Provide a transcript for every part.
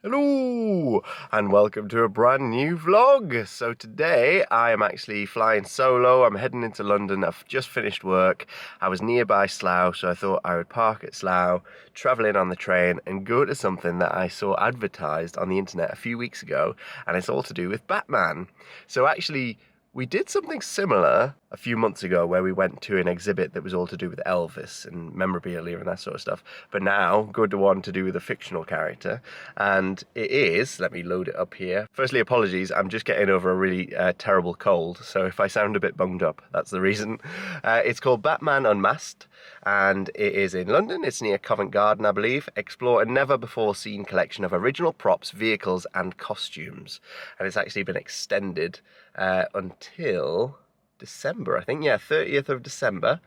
Hello and welcome to a brand new vlog. So today I am actually flying solo. I'm heading into London. I've just finished work. I was nearby Slough, so I thought I would park at Slough, travel in on the train and go to something that I saw advertised on the internet a few weeks ago, and it's all to do with Batman. So actually we did something similar a few months ago where we went to an exhibit that was all to do with Elvis and memorabilia and that sort of stuff. But now, go to one to do with a fictional character. And it is, let me load it up here. Firstly, apologies, I'm just getting over a really terrible cold. So if I sound a bit bunged up, that's the reason. It's called Batman Unmasked. And it is in London. It's near Covent Garden, I believe. Explore a never-before-seen collection of original props, vehicles and costumes. And it's actually been extended until December, I think. Yeah, 30th of December.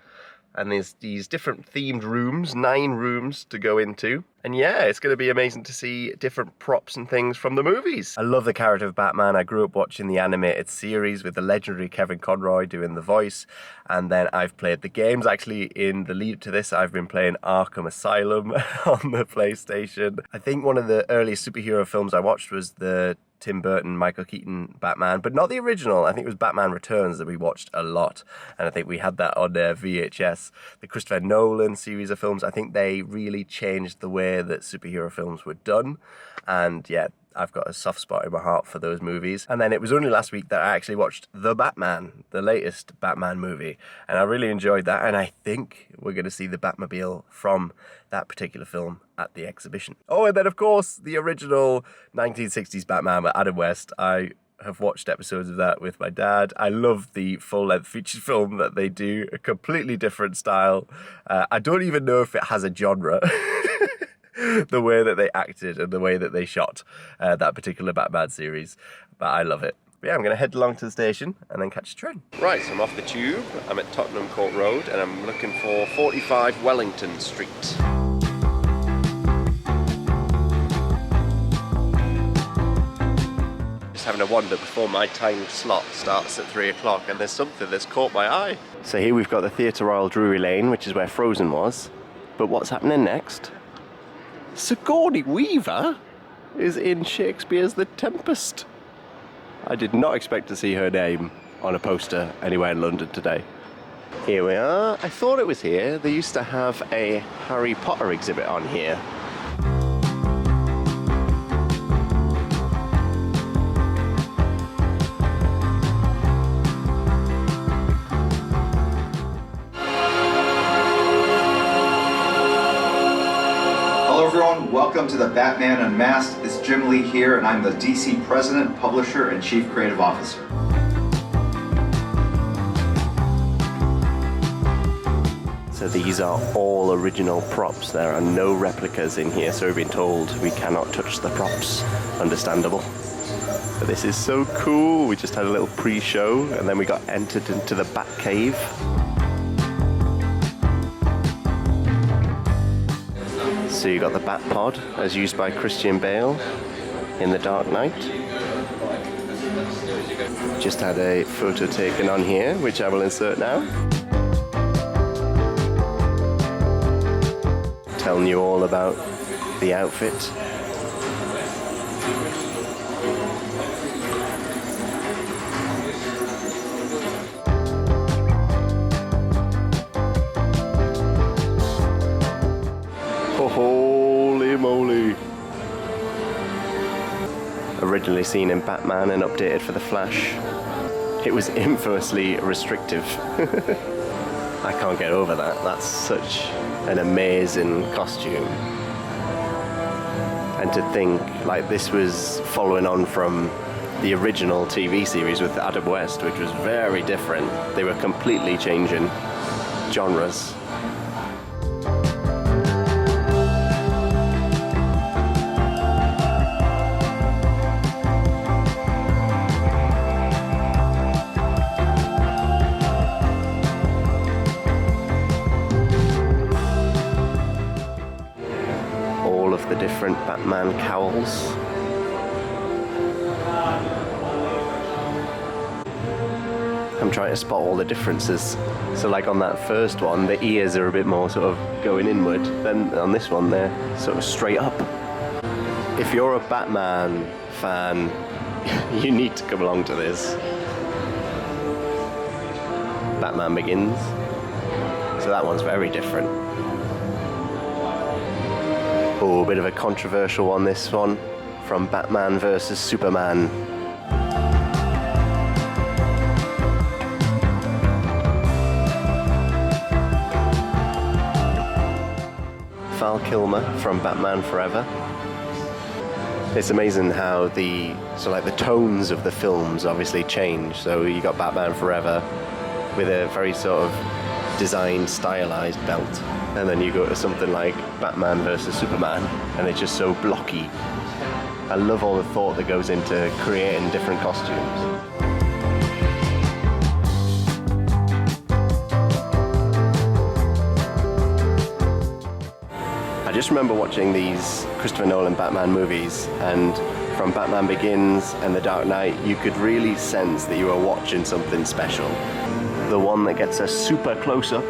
And there's these different themed rooms, 9 rooms to go into. And yeah, it's going to be amazing to see different props and things from the movies. I love the character of Batman. I grew up watching the animated series with the legendary Kevin Conroy doing the voice. And then I've played the games. Actually, in the lead to this, I've been playing Arkham Asylum on the PlayStation. I think one of the earliest superhero films I watched was the Tim Burton, Michael Keaton Batman, but not the original. I think it was Batman Returns that we watched a lot, and I think we had that on VHS. The Christopher Nolan series of films, I think they really changed the way that superhero films were done, and yeah, I've got a soft spot in my heart for those movies. And then it was only last week that I actually watched The Batman, the latest Batman movie, and I really enjoyed that, and I think we're going to see the Batmobile from that particular film at the exhibition. Oh, and then of course the original 1960s Batman with Adam West. I have watched episodes of that with my dad. I love the full-length feature film that they do, a completely different style. I don't even know if it has a genre. The way that they acted and the way that they shot that particular Batman series, but I love it. But yeah, I'm going to head along to the station and then catch a train. Right, so I'm off the tube. I'm at Tottenham Court Road and I'm looking for 45 Wellington Street. Just having a wander before my time slot starts at 3 o'clock, and there's something that's caught my eye. So here we've got the Theatre Royal Drury Lane, which is where Frozen was. But what's happening next? Sigourney Weaver is in Shakespeare's The Tempest. I did not expect to see her name on a poster anywhere in London today. Here we are. I thought it was here. They used to have a Harry Potter exhibit on here. Welcome to the Batman Unmasked. It's Jim Lee here, and I'm the DC President, Publisher, and Chief Creative Officer. So these are all original props. There are no replicas in here, so we've been told we cannot touch the props. Understandable. But this is so cool. We just had a little pre-show, and then we got entered into the Batcave. So you got the Bat Pod, as used by Christian Bale in The Dark Knight. Just had a photo taken on here, which I will insert now. Telling you all about the outfit. Holy moly. Originally seen in Batman and updated for The Flash. It was infamously restrictive. I can't get over that. That's such an amazing costume. And to think, like, this was following on from the original TV series with Adam West, which was very different. They were completely changing genres. The different Batman cowls. I'm trying to spot all the differences. So like on that first one, the ears are a bit more sort of going inward, then on this one they're sort of straight up. If you're a Batman fan, you need to come along to this. Batman Begins. So that one's very different. Oh, a bit of a controversial one, this one. From Batman vs Superman. Val Kilmer from Batman Forever. It's amazing how the tones of the films obviously change. So you got Batman Forever with a very sort of designed, stylized belt, and then you go to something like Batman vs Superman, and it's just so blocky. I love all the thought that goes into creating different costumes. I just remember watching these Christopher Nolan Batman movies, and from Batman Begins and The Dark Knight, you could really sense that you were watching something special. The one that gets a super close-up,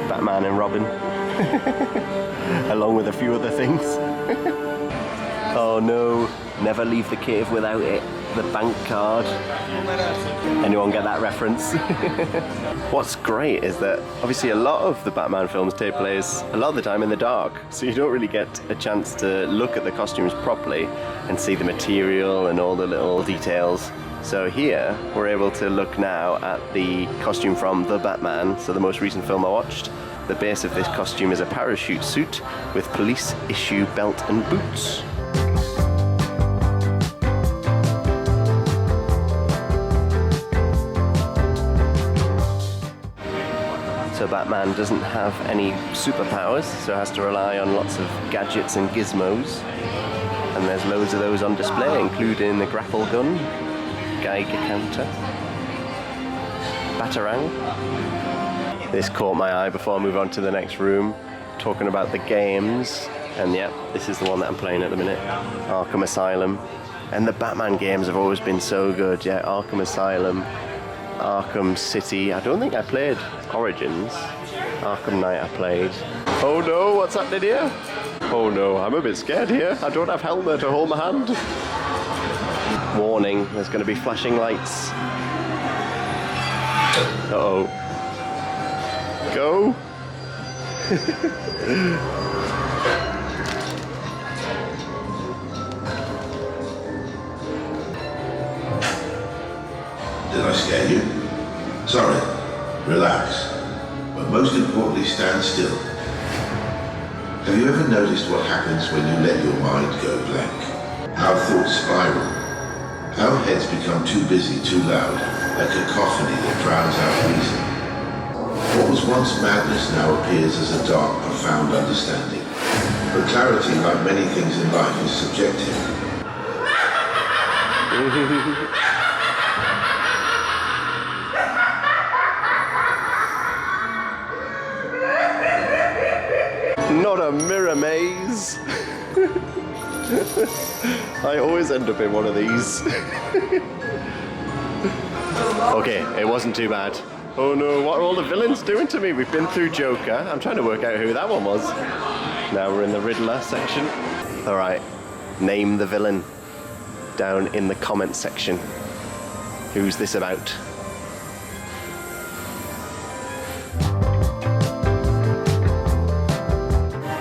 Batman and Robin, along with a few other things. Oh no, never leave the cave without it. The bank card. Anyone get that reference? What's great is that obviously a lot of the Batman films take place a lot of the time in the dark, so you don't really get a chance to look at the costumes properly and see the material and all the little details. So here we're able to look now at the costume from The Batman, so the most recent film I watched. The base of this costume is a parachute suit with police issue belt and boots. So Batman doesn't have any superpowers, so has to rely on lots of gadgets and gizmos. And there's loads of those on display, including the grapple gun, Geiger counter, Batarang. This caught my eye before I move on to the next room, talking about the games. And yeah, this is the one that I'm playing at the minute, Arkham Asylum. And the Batman games have always been so good, yeah, Arkham Asylum, Arkham City. I don't think I played Origins. Arkham Knight I played. Oh no, what's happening here? Oh no, I'm a bit scared here. I don't have Helena to hold my hand. Warning, there's going to be flashing lights. Uh-oh. Go! Did I scare you? Sorry. Relax. But most importantly, stand still. Have you ever noticed what happens when you let your mind go blank? How thoughts spiral. How heads become too busy, too loud, a cacophony that drowns out reason. What was once madness now appears as a dark, profound understanding. But clarity, like many things in life, is subjective. Not a mirror maze. I always end up in one of these. Okay, it wasn't too bad. Oh no, what are all the villains doing to me? We've been through Joker. I'm trying to work out who that one was. Now we're in the Riddler section. Alright, name the villain down in the comments section. Who's this about?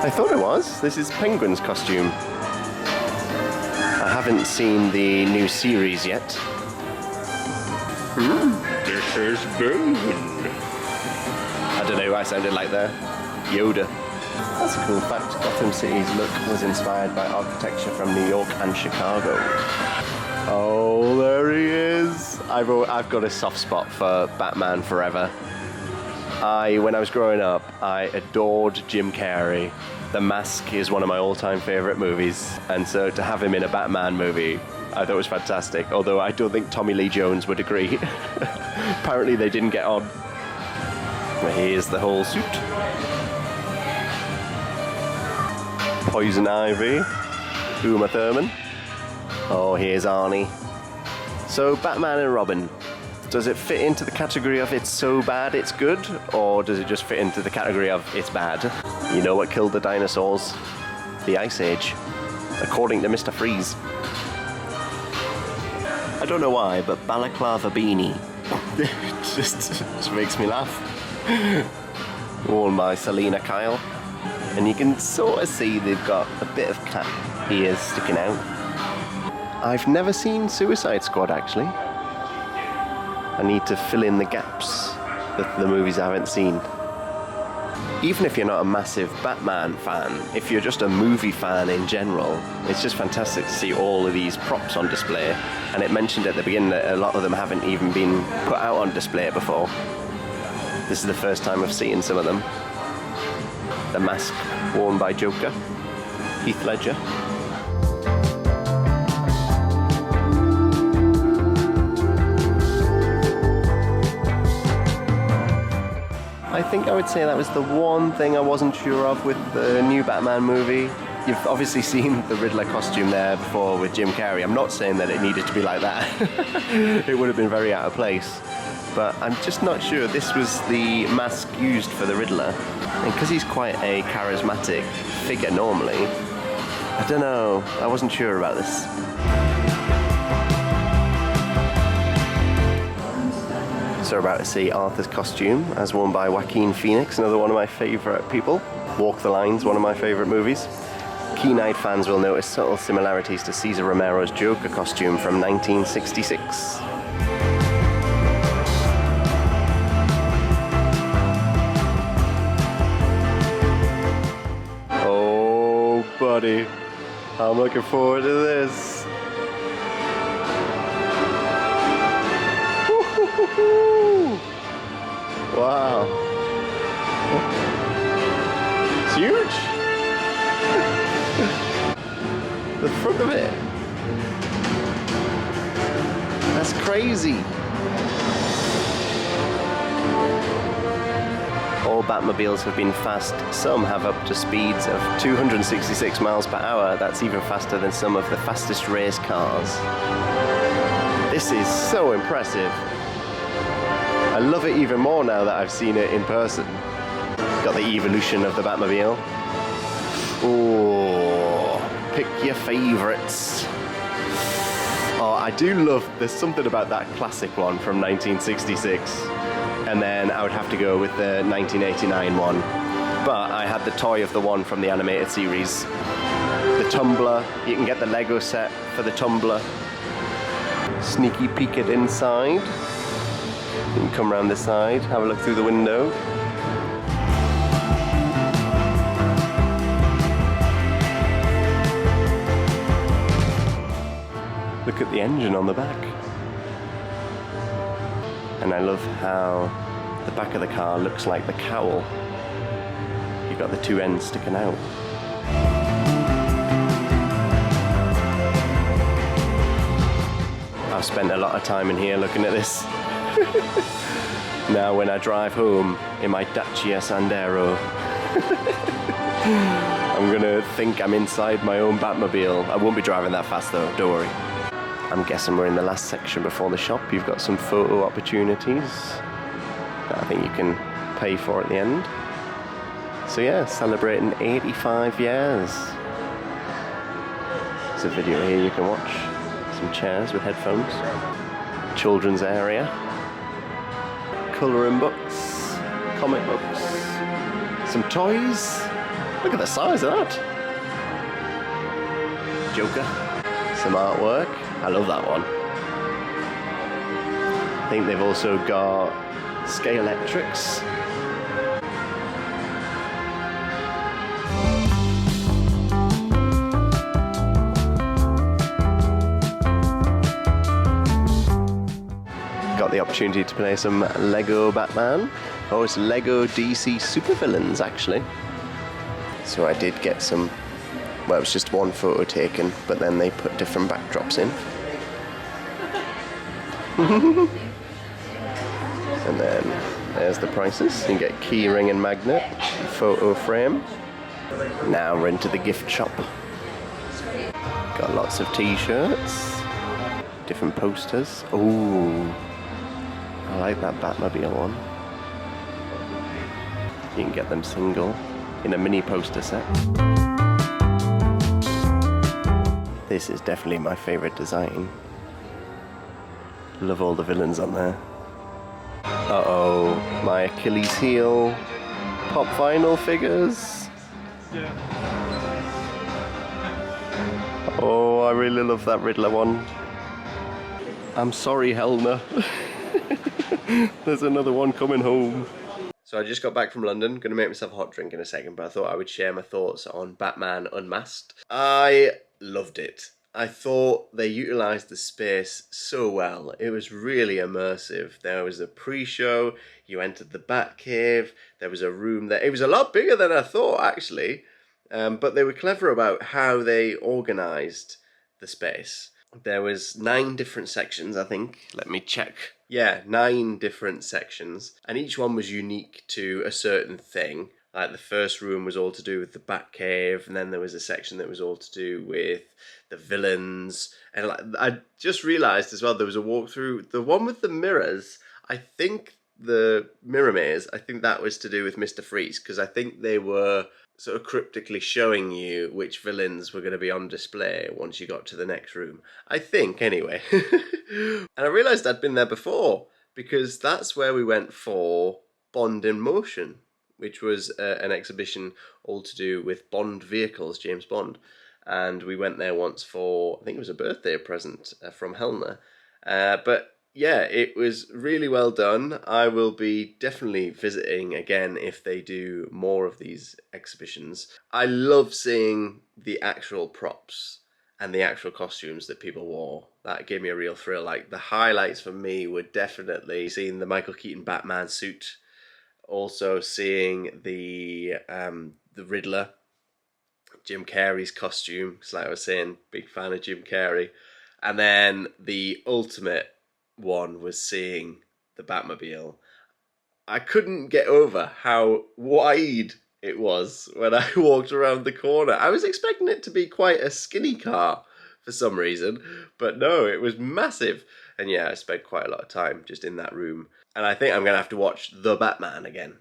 I thought it was. This is Penguin's costume. I haven't seen the new series yet. This is Bale. I don't know who I sounded like there. Yoda. That's a cool fact. Gotham City's look was inspired by architecture from New York and Chicago. Oh, there he is. I've got a soft spot for Batman Forever. When I was growing up, I adored Jim Carrey. The Mask is one of my all-time favourite movies, and so to have him in a Batman movie, I thought it was fantastic, although I don't think Tommy Lee Jones would agree. Apparently they didn't get on. Here's the whole suit. Poison Ivy, Uma Thurman. Oh, here's Arnie. So Batman and Robin. Does it fit into the category of it's so bad it's good, or does it just fit into the category of it's bad? You know what killed the dinosaurs? The Ice Age. according to Mr. Freeze. I don't know why, but balaclava beanie just makes me laugh. Worn by Helena Kyle. And you can sort of see they've got a bit of cat ears sticking out. I've never seen Suicide Squad, actually. I need to fill in the gaps that the movies I haven't seen. Even if you're not a massive Batman fan, if you're just a movie fan in general, it's just fantastic to see all of these props on display. And it mentioned at the beginning that a lot of them haven't even been put out on display before. This is the first time I've seen some of them. The mask worn by Joker, Heath Ledger. I think I would say that was the one thing I wasn't sure of with the new Batman movie. You've obviously seen the Riddler costume there before with Jim Carrey. I'm not saying that it needed to be like that. It would have been very out of place. But I'm just not sure this was the mask used for the Riddler. And because he's quite a charismatic figure normally, I don't know, I wasn't sure about this. So we're about to see Arthur's costume as worn by Joaquin Phoenix, another one of my favourite people. Walk the Lines, one of my favourite movies. Keen-eyed fans will notice subtle similarities to Cesar Romero's Joker costume from 1966. Oh, buddy, I'm looking forward to this. Wow. It's huge. The front of it. That's crazy. All Batmobiles have been fast. Some have up to speeds of 266 miles per hour. That's even faster than some of the fastest race cars. This is so impressive. I love it even more now that I've seen it in person. Got the evolution of the Batmobile. Oh, pick your favourites. Oh, I do love, there's something about that classic one from 1966. And then I would have to go with the 1989 one. But I had the toy of the one from the animated series. The tumbler, you can get the Lego set for the tumbler. Sneaky peek it inside. You can come around the side, have a look through the window. Look at the engine on the back. And I love how the back of the car looks like the cowl. You've got the two ends sticking out. I've spent a lot of time in here looking at this. Now when I drive home in my Dacia Sandero, I'm gonna think I'm inside my own Batmobile. I won't be driving that fast though, don't worry. I'm guessing we're in the last section before the shop. You've got some photo opportunities that I think you can pay for at the end. So yeah, celebrating 85 years. There's a video here you can watch. Some chairs with headphones. Children's area. Colouring books. Comic books. Some toys. Look at the size of that. Joker. Some artwork. I love that one. I think they've also got scale electrics. Got the opportunity to play some Lego Batman. Oh, it's Lego DC Supervillains actually. So I did get some, well, it was just one photo taken, but then they put different backdrops in. And then there's the prices. You can get key ring and magnet, photo frame. Now we're into the gift shop. Got lots of t-shirts, different posters. Ooh, I like that Batmobile one. You can get them single in a mini poster set. This is definitely my favourite design. Love all the villains on there. Uh-oh, my Achilles heel. Pop vinyl figures. Yeah. Oh, I really love that Riddler one. I'm sorry, Helena. There's another one coming home. So I just got back from London. Going to make myself a hot drink in a second, but I thought I would share my thoughts on Batman Unmasked. I loved it. I thought they utilised the space so well. It was really immersive. There was a pre-show, you entered the Batcave, there was a room there. It was a lot bigger than I thought, actually. But they were clever about how they organised the space. There was 9 different sections, I think. Let me check. Yeah, 9 different sections. And each one was unique to a certain thing. Like the first room was all to do with the Batcave, and then there was a section that was all to do with the villains. And like, I just realised as well, there was a walkthrough. The one with the mirrors, I think the mirror maze, I think that was to do with Mr. Freeze, because I think they were sort of cryptically showing you which villains were going to be on display once you got to the next room. I think, anyway. And I realised I'd been there before, because that's where we went for Bond in Motion, which was an exhibition all to do with Bond vehicles, James Bond. And we went there once for, I think it was a birthday present from Helena. But yeah, it was really well done. I will be definitely visiting again if they do more of these exhibitions. I love seeing the actual props and the actual costumes that people wore. That gave me a real thrill. Like, the highlights for me were definitely seeing the Michael Keaton Batman suit, also seeing the Riddler, Jim Carrey's costume, because like I was saying, big fan of Jim Carrey. And then the ultimate one was seeing the Batmobile. I couldn't get over how wide it was when I walked around the corner. I was expecting it to be quite a skinny car for some reason, but no, it was massive. And yeah, I spent quite a lot of time just in that room. And I think I'm going to have to watch The Batman again,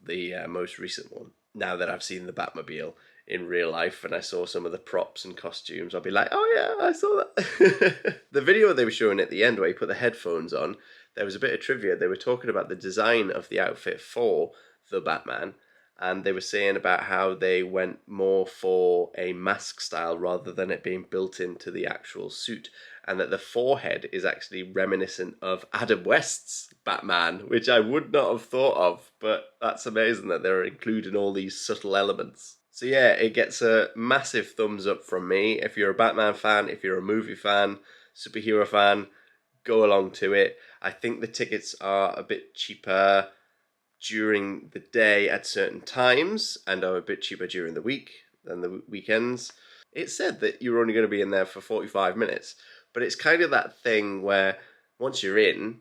the most recent one, now that I've seen the Batmobile in real life and I saw some of the props and costumes. I'll be like, oh yeah, I saw that. The video they were showing at the end where you put the headphones on, there was a bit of trivia. They were talking about the design of the outfit for the Batman, and they were saying about how they went more for a mask style rather than it being built into the actual suit, and that the forehead is actually reminiscent of Adam West's Batman, which I would not have thought of, but that's amazing that they're including all these subtle elements. So yeah, it gets a massive thumbs up from me. If you're a Batman fan, if you're a movie fan, superhero fan, go along to it. I think the tickets are a bit cheaper during the day at certain times and are a bit cheaper during the week than the weekends. It said that you're only going to be in there for 45 minutes, but it's kind of that thing where once you're in,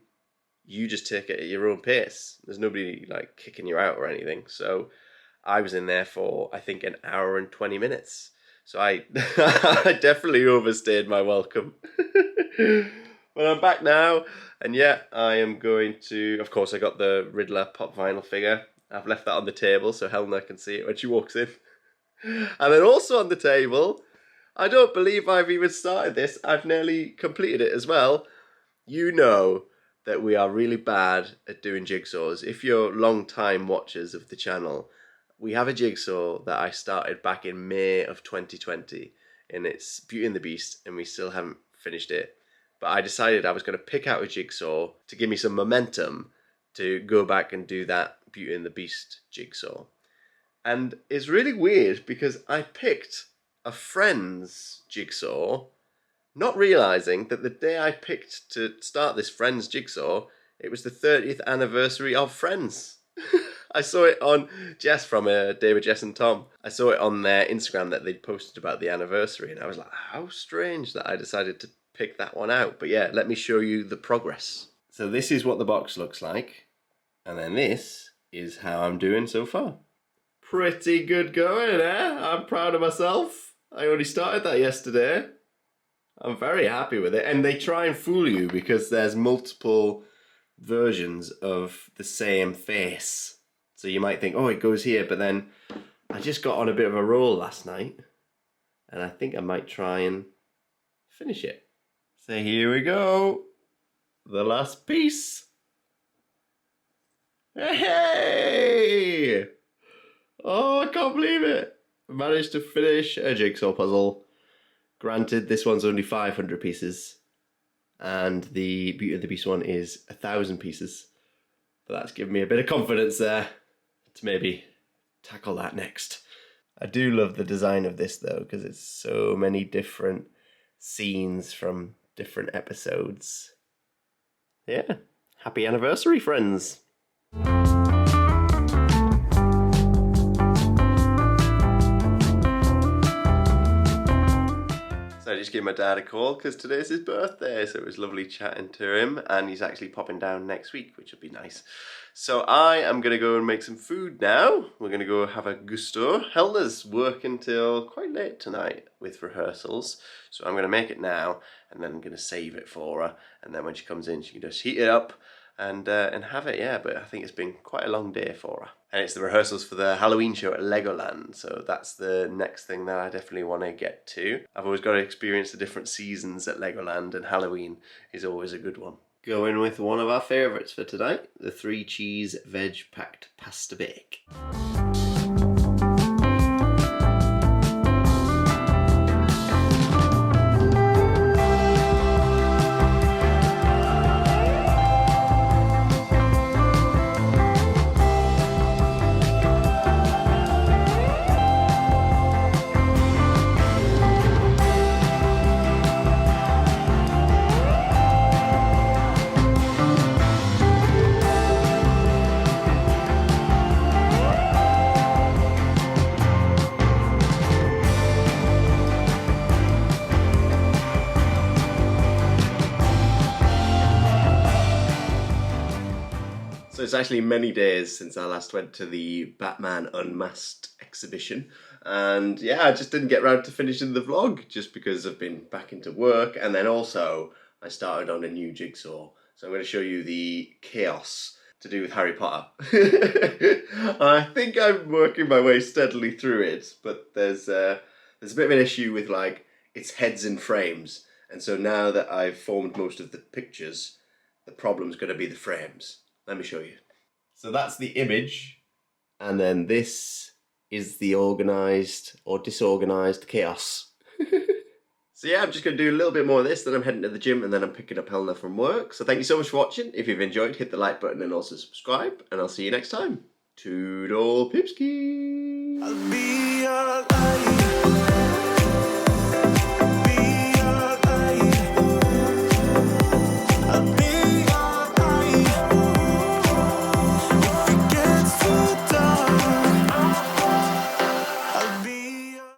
you just take it at your own pace. There's nobody like kicking you out or anything. So I was in there for, I think, an hour and 20 minutes. So I I definitely overstayed my welcome. But I'm back now. And yeah, I am going to... Of course, I got the Riddler pop vinyl figure. I've left that on the table so Helena can see it when she walks in. And then also on the table, I don't believe I've even started this. I've nearly completed it as well. You know that we are really bad at doing jigsaws. If you're long-time watchers of the channel, we have a jigsaw that I started back in May of 2020, and it's Beauty and the Beast, and we still haven't finished it. But I decided I was going to pick out a jigsaw to give me some momentum to go back and do that Beauty and the Beast jigsaw. And it's really weird because I picked a friend's jigsaw, not realising that the day I picked to start this Friends jigsaw, it was the 30th anniversary of Friends. I saw it on Jess from Day with Jess and Tom. I saw it on their Instagram that they'd posted about the anniversary, and I was like, how strange that I decided to pick that one out. But yeah, let me show you the progress. So this is what the box looks like, and then this is how I'm doing so far. Pretty good going, eh? I'm proud of myself. I only started that yesterday. I'm very happy with it. And they try and fool you because there's multiple versions of the same face. So you might think, oh, it goes here, but then I just got on a bit of a roll last night, and I think I might try and finish it. So here we go. The last piece. Hey! Oh, I can't believe it. I managed to finish a jigsaw puzzle. Granted, this one's only 500 pieces. And the Beauty and the Beast one is 1,000 pieces. But that's given me a bit of confidence there to maybe tackle that next. I do love the design of this though, because it's so many different scenes from different episodes. Yeah, happy anniversary, friends. So I just gave my dad a call because today's his birthday, so it was lovely chatting to him, and he's actually popping down next week, which will be nice. So I am going to go and make some food now. We're going to go have a Gousto. Helena's working till quite late tonight with rehearsals, so I'm going to make it now, and then I'm going to save it for her, and then when she comes in she can just heat it up and have it, yeah. But I think it's been quite a long day for her. And it's the rehearsals for the Halloween show at Legoland, so that's the next thing that I definitely want to get to. I've always got to experience the different seasons at Legoland, and Halloween is always a good one. Going with one of our favourites for tonight, the 3 cheese veg packed pasta bake. So it's actually many days since I last went to the Batman Unmasked exhibition, and yeah, I just didn't get round to finishing the vlog just because I've been back into work, and then also I started on a new jigsaw. So I'm going to show you the chaos to do with Harry Potter. I think I'm working my way steadily through it, but there's a bit of an issue with like its heads in frames, and so now that I've formed most of the pictures, the problem's going to be the frames. Let me show you. So that's the image, and then this is the organised or disorganised chaos. So yeah, I'm just going to do a little bit more of this, then I'm heading to the gym, and then I'm picking up Helena from work. So thank you so much for watching. If you've enjoyed, hit the like button and also subscribe, and I'll see you next time. Toodle pipski! I'll be alive.